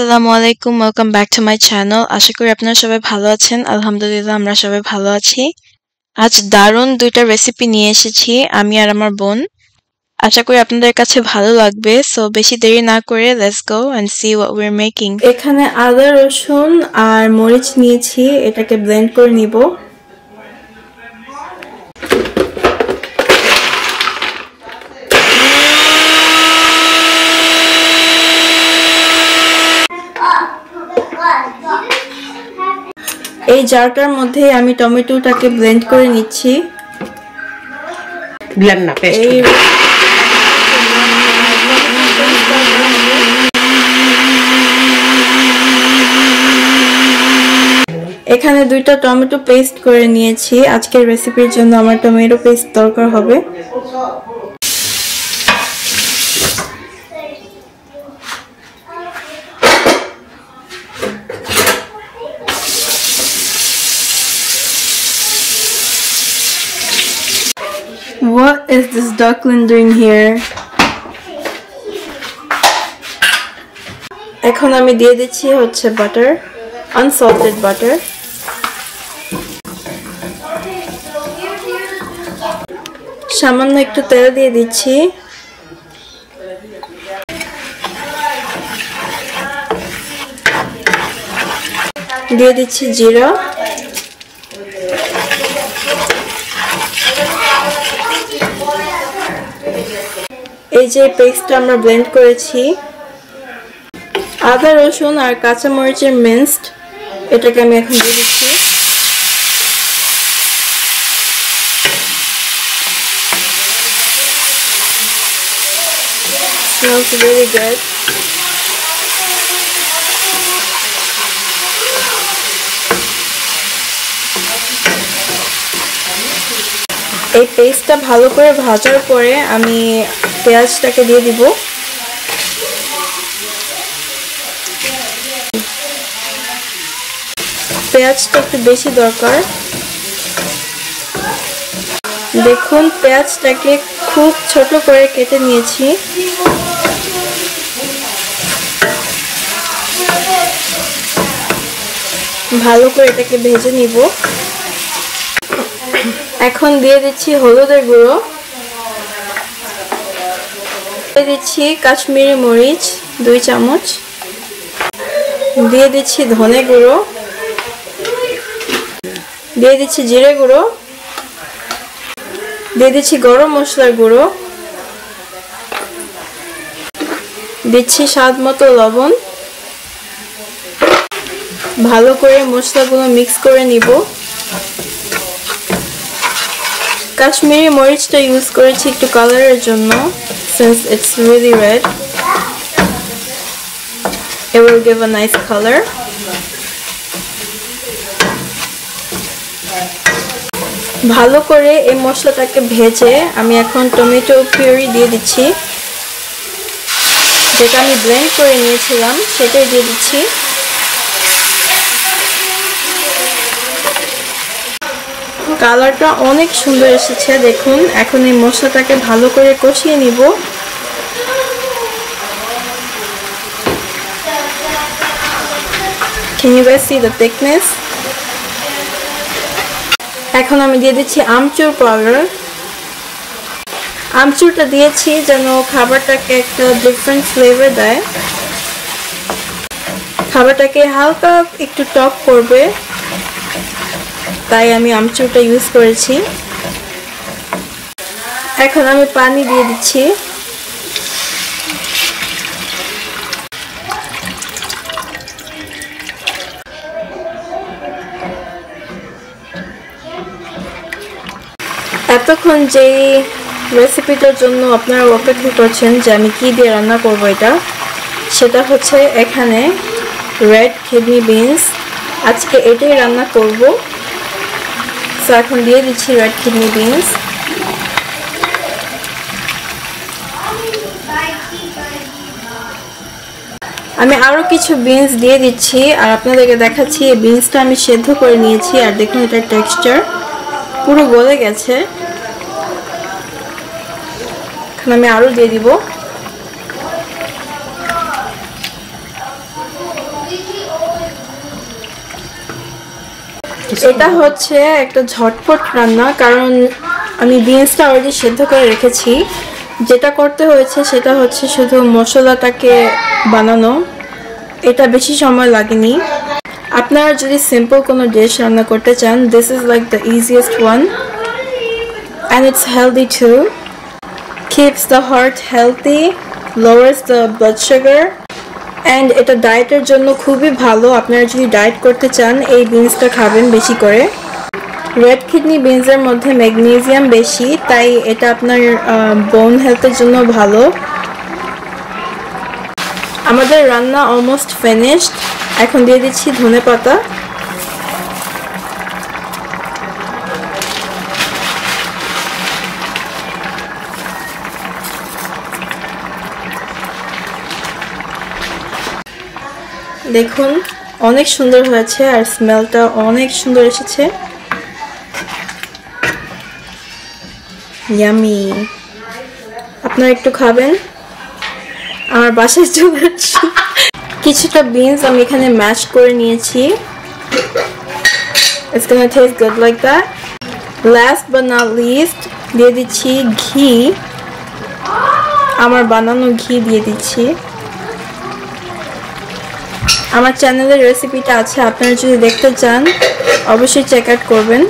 আসসালামু আলাইকুম, welcome back to my channel. আশা করি আপনারা সবাই ভালো আছেন। আলহামদুলিল্লাহ আমরা সবাই ভালো আছি। আজ দারুণ দুইটা রেসিপি নিয়ে এসেছি আমি আর আমার বোন। আশা করি আপনাদের কাছে ভালো লাগবে। সো বেশি দেরি না করে let's go and see what we are making. এখানে আদা রসুন আর মরিচ নিয়েছি, এটাকে ব্লেন্ড করে নিব। এই জারটার মধ্যে আমি টমেটোটাকে ব্লেন্ড করে নিচ্ছি। ব্লেন্ড না, পেস্ট। এখানে দুইটা টমেটো পেস্ট করে নিয়েছি। আজকের রেসিপির জন্য আমার টমেটো পেস্ট দরকার হবে। What is this duckling doing here? এখন আমি দিয়ে দিচ্ছি হচ্ছে বাটার, আনসল্টেড বাটার। সামান্য একটু তেল দিয়ে দিচ্ছি। দিয়ে দিচ্ছি জিরা, এই যে পেস্টটা আমরা ব্লেন্ড করেছি, আদা রসুন আর কাঁচা মরিচের মিন্সড, এটাকে আমি এখন দিয়ে দিচ্ছি। Smells really good. এই পেস্টটা ভালো করে ভাজার পরে আমি পেঁয়াজটাকে দিয়ে দিব। পেঁয়াজটা একটু বেশি দরকার। দেখুন পেঁয়াজটাকে খুব ছোট করে কেটে নিয়েছি। ভালো করে এটাকে ভেজে নিব। এখন দিয়ে দিচ্ছি হলুদের গুঁড়ো, দিয়ে দিচ্ছি কাশ্মীরি মরিচ 2 চামচ, দিয়ে দিচ্ছি ধনে গুঁড়ো, দিয়ে দিচ্ছি জিরে গুঁড়ো, দিয়ে দিচ্ছি গরম মশলার গুঁড়ো, দিচ্ছি স্বাদ মতো লবণ। ভালো করে মশলাগুলো মিক্স করে নিব। কাশ্মীরি মরিচটা ইউজ করেছি একটু কালারের জন্য, since it's really red it will give a nice color. ভালো করে এই মশলাটাকে ভেজে আমি এখন টমেটো পিউরি দিয়ে দিচ্ছি, যেটা আমি ব্লেন্ড করে নিয়েছিলাম সেটাই দিয়ে দিচ্ছি। কালারটা অনেক সুন্দর এসেছে দেখুন। এখন এই মশলাটাকে ভালো করে কষিয়ে নিব। Can you guys see the thickness? এখন আমি দিয়ে দিচ্ছি আমচুর পাউডার। আমচুরটা দিয়েছি যেন খাবারটাকে একটা ডিফারেন্ট ফ্লেভার দেয়, খাবারটাকে হালকা একটু টক করবে, তাই আমি আমচুরটা ইউজ করেছি। এখন আমি পানি দিয়ে দিচ্ছি। এতক্ষণ যেই রেসিপিটার জন্য আপনারা অপেক্ষা করছেন যে আমি কি দিয়ে রান্না করব, সেটা হচ্ছে এখানে রেড কিডনি বিনস। আজকে এটাই রান্না করব। সো এখন দিয়ে দিচ্ছি রেড কিডনি বিনস। আমি আরো কিছু বিনস দিয়ে দিচ্ছি আর আপনাদেরকে দেখাচ্ছি এই বিনসটা আমি সেদ্ধ করে নিয়েছি। আর দেখুন এটার টেক্সচার পুরো গলে গেছে। এখন আমি আরো দিয়ে দিব। এটা হচ্ছে একটা ঝটপট রান্না, কারণ আমি বিনসটা অলরেডি সেদ্ধ করে রেখেছি। যেটা করতে হয়েছে সেটা হচ্ছে শুধু মশলাটাকে বানানো, এটা বেশি সময় লাগেনি। আপনারা যদি সিম্পল কোনো ডিশ রান্না করতে চান, this is like the easiest one, and it's healthy too, keeps the heart healthy, lowers the blood sugar, and এটা ডায়েটের জন্য খুবই ভালো। আপনারা যদি ডায়েট করতে চান এই বিনসটা খাবেন বেশি করে। রেড কিডনি বিনসের মধ্যে ম্যাগনেসিয়াম বেশি, তাই এটা আপনার বোন হেলথের জন্য ভালো। আমাদের রান্না অলমোস্ট ফিনিশড। এখন দিয়ে দিচ্ছি ধনেপাতা। দেখুন অনেক সুন্দর হয়েছে আর স্মেলটা অনেক সুন্দর এসেছে। ইয়ামি, আপনারা একটু খাবেন। আমার বাসায় চলে আসছি। কিছুটা বিনস আমি এখানে ম্যাশ করে নিয়েছি। It's gonna taste good like that. Last but not least দিয়ে দিচ্ছি ঘি। আমার বানানো ঘি দিয়ে দিচ্ছি। আমার চ্যানেলের রেসিপিটা আছে, আপনারা যদি দেখতে চান অবশ্যই চেক আউট করবেন।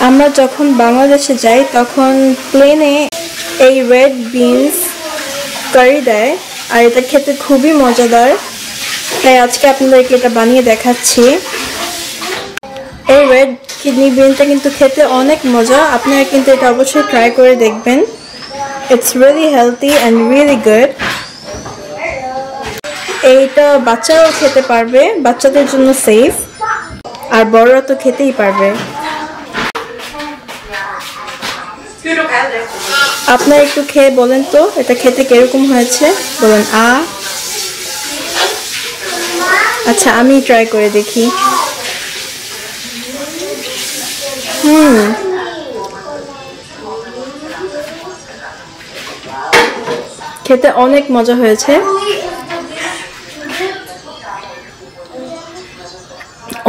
আমরা যখন বাংলাদেশে যাই তখন প্লেনে এই রেড বিনস কারি দেয়, আর এটা খেতে খুবই মজাদার, তাই আজকে আপনাদেরকে এটা বানিয়ে দেখাচ্ছি। এই রেড কিডনি বিনটা কিন্তু খেতে অনেক মজা, আপনারা কিন্তু এটা অবশ্যই ট্রাই করে দেখবেন। It's really healthy and really good. এইটা বাচ্চারাও খেতে পারবে, বাচ্চাদের জন্য সেফ, আর বড়রা তো খেতেই পারবে। আপনারা একটু খেয়ে বলেন তো এটা খেতে কিরকম হয়েছে, বলেন আচ্ছা আমি ট্রাই করে দেখি। খেতে অনেক মজা হয়েছে,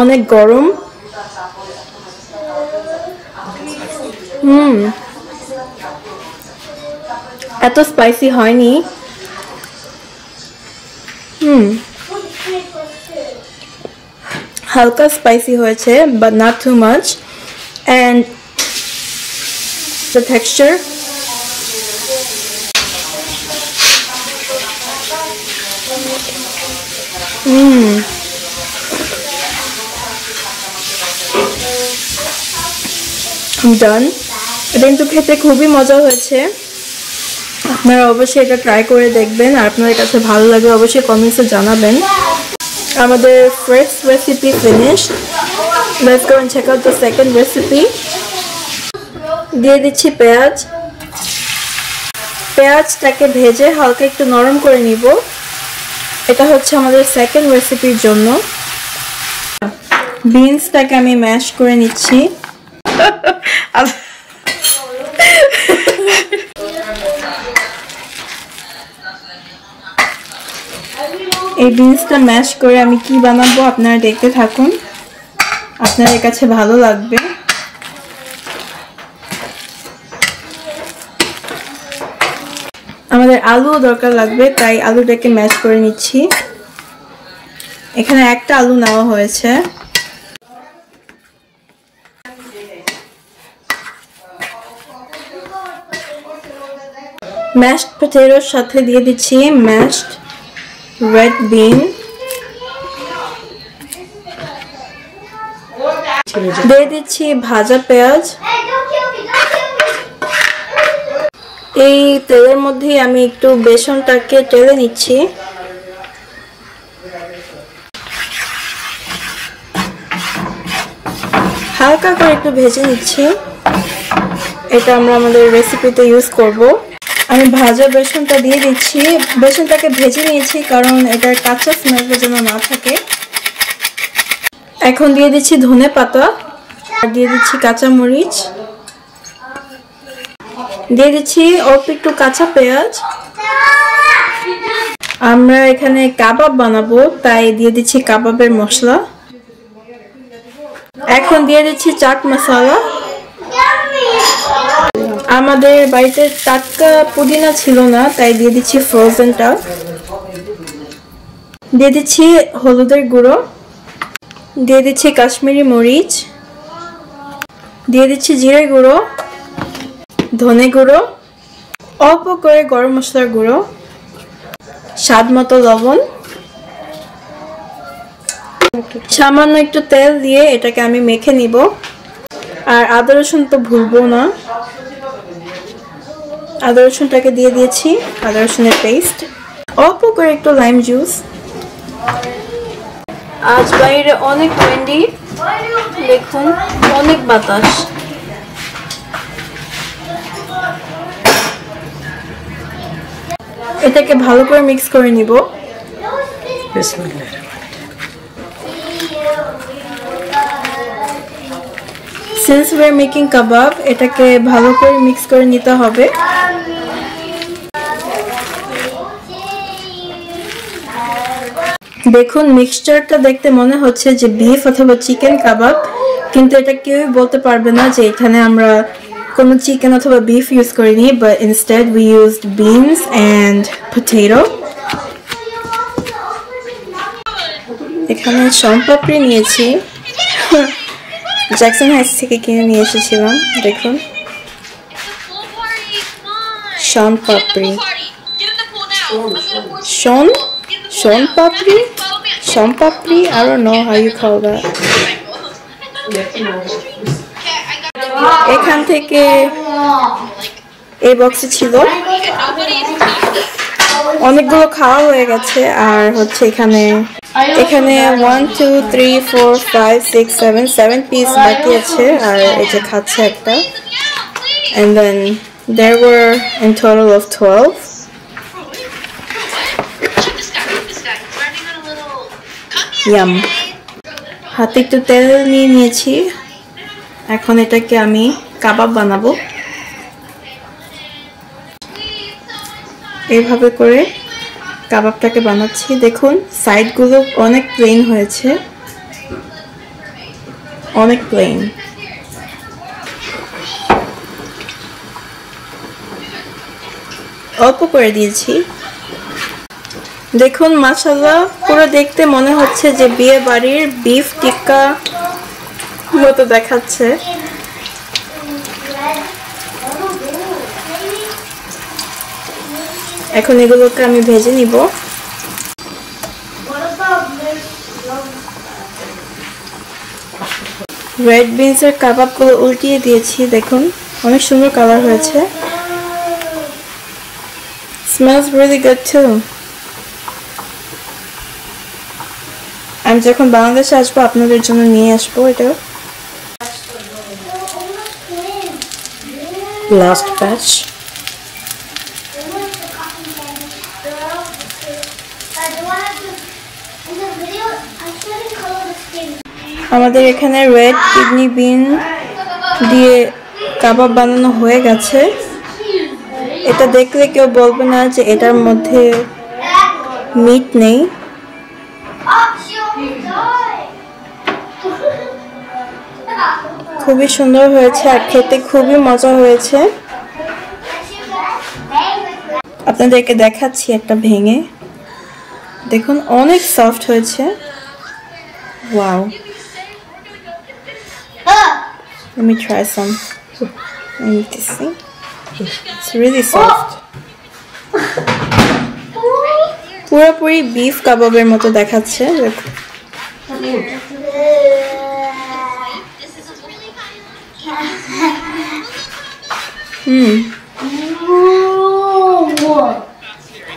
অনেক গরম। এত স্পাইসি হয়নি। হালকা স্পাইসি হয়েছে, but not too much, and the texture ডান। এটা কিন্তু খেতে খুবই মজা হয়েছে, আপনারা অবশ্যই এটা ট্রাই করে দেখবেন, আর আপনাদের কাছে ভালো লাগবে অবশ্যই কমেন্টসে জানাবেন। আমাদের first recipe finished. Let's go and check out the second recipe. দিয়ে দিচ্ছি পেঁয়াজ। পেঁয়াজটাকে ভেজে হালকা একটু নরম করে নিব। এটা হচ্ছে আমাদের সেকেন্ড রেসিপির জন্য। বিনসটাকে আমি ম্যাশ করে নিচ্ছি। এই বিনসটা ম্যাশ করে আমি কি বানাবো আপনারা দেখতে থাকুন, আপনাদের কাছে ভালো লাগবে। আমাদের আলুও দরকার লাগবে, তাই আলুটাকে ম্যাশ করে নিচ্ছি। এখানে একটা আলু নেওয়া হয়েছে। ম্যাশড পটেটোর সাথে দিয়ে দিচ্ছি ম্যাশড রেড বিন, দিয়ে দিচ্ছি ভাজা পেঁয়াজ। এই তেলের মধ্যে আমি একটু বেসনটাকে টেলে নিচ্ছি। হালকা করে একটু ভেজে নিচ্ছি, এটা আমরা আমাদের রেসিপিতে ইউজ করব। আমি ভাজা বেসনটা দিয়ে দিচ্ছি। বেসনটাকে ভেজে নিয়েছি কারণ এটার কাঁচা স্মেলটা যেন না থাকে। এখন দিয়ে দিচ্ছি ধনেপাতা আর দিয়ে দিচ্ছি কাঁচামরিচ। দিয়ে দিচ্ছি অল্প একটু কাঁচা পেঁয়াজ। আমরা এখানে কাবাব বানাবো, তাই দিয়ে দিচ্ছি কাবাবের মশলা। এখন দিয়ে দিচ্ছি চাট মশলা। আমাদের বাড়িতে টাটকা পুদিনা ছিল না, তাই দিয়ে দিচ্ছি ফ্রোজেনটা। দিয়ে দিচ্ছি হলুদের গুঁড়ো, দিয়ে দিচ্ছি কাশ্মীরি মরিচ, দিয়ে দিচ্ছি জিরে গুঁড়ো, ধনে গুঁড়ো, অল্প করে গরম মশলার গুঁড়ো, স্বাদ মতো লবণ, সামান্য একটু তেল দিয়ে এটাকে আমি মেখে নিব। আর আদা রসুন তো ভুলবো না, আদা রসুনটাকে দিয়ে দিয়েছি, আদা রসুনের পেস্ট, অল্প করে একটু লাইম জুস। আজ বাইরে অনেক উইন্ডি, দেখুন অনেক বাতাস। এটাকে ভালো করে মিক্স করে নিব। Since we are making kebab, এটাকে ভালো করে মিক্স করে নিতে হবে। দেখুন মিক্সচারটা দেখতে মনে হচ্ছে যে বিফ অথবা চিকেন কাবাব, কিন্তু এটা কেউই বলতে পারবে না যে এখানে আমরা কোনো চিকেন অথবা বিফ ইউজ করিনি, but instead we used beans and potato. এখানে শনপাপড়ি নিয়েছি, জ্যাকসন হাইটস থেকে কিনে নিয়ে এসেছিলাম। দেখুন sonpapdi, sonpapdi, sonpapdi, I don't know how you call that. এখান থেকে এই বক্সে ছিল, অনেকগুলো খাওয়া হয়ে গেছে। আর হচ্ছে এখানে 1 2 3 4 5 6 7 পিস বাকি আছে, আর এই যে খাচ্ছে একটা। And then there were in total of 12. Yum. হাতে একটু তেল নিয়ে নিয়েছি, এখন এটাকে আমি কাবাব বানাবো। এইভাবে করে কাবাবটাকে বানাচ্ছি। দেখুন সাইডগুলো অনেক প্লেন হয়েছে, অনেক প্লেন। অল্প করে দিয়েছি। দেখুন মাশাআল্লাহ, পুরো দেখতে মনে হচ্ছে যে বিয়ে বাড়ির বিফ টিক্কা মতো দেখাচ্ছে। এখন এগুলোকে আমি ভেজে নিব। রেড বিনসের কাবাবগুলো উল্টিয়ে দিয়েছি, দেখুন অনেক সুন্দর কালার হয়েছে। Smells really good too. আমি যখন বাংলাদেশে আসবো আপনাদের জন্য নিয়ে আসবো এটা। Last batch. আমাদের এখানে রেড কিডনি বিন দিয়ে কাবাব বানানো হয়ে গেছে। এটা দেখলে কেউ বলবে না যে এটার মধ্যে মিট নেই। খুবই সুন্দর হয়েছে আর খেতে খুবই মজা হয়েছে। আপনাদেরকে দেখাচ্ছি একটা ভেঙে, দেখুন অনেক সফট হয়েছে। Wow, let me try some. I need to see. It's really soft. পুরোপুরি বিফ কাবাবের মতো দেখাচ্ছে।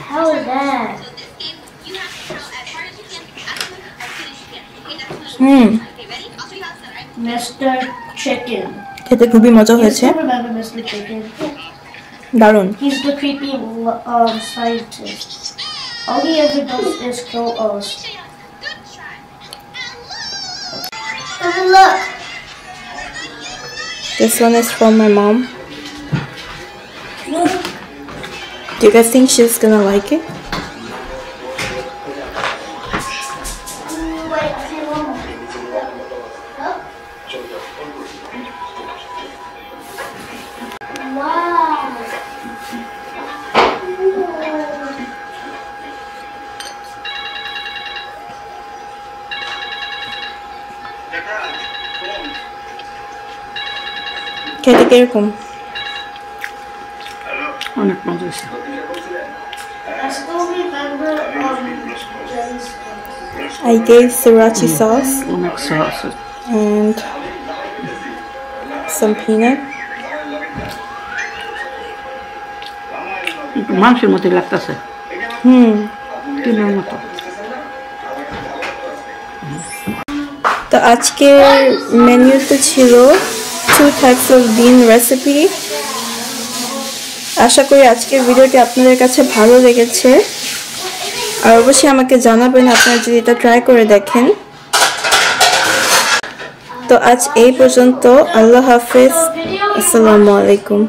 How is that? Mr. Chicken. খেতে খুবই মজা হয়েছে, Remember Mr. Chicken? দারুণ। He's the creepy scientist. All he ever does is kill us. Look. This one is from my mom. Do you guys think she's gonna like it? Wait, okay, one more. Wow. খেতে কিরকম? অনেক মজা হয়েছে। I still remember Jen's I gave sriracha sauce অনেক sauce and some peanut. একটু মাংসের মতোই লাগতেছে ডিমের মতো। তো আজকের মেনুতে ছিল 2 types of bean recipe. আশা করি আজকের ভিডিওটি আপনাদের কাছে ভালো লেগেছে আর অবশ্যই আমাকে জানাবেন আপনারা যদি এটা ট্রাই করে দেখেন। তো আজ এই পর্যন্ত। আল্লাহ হাফেজ। আসসালামু আলাইকুম।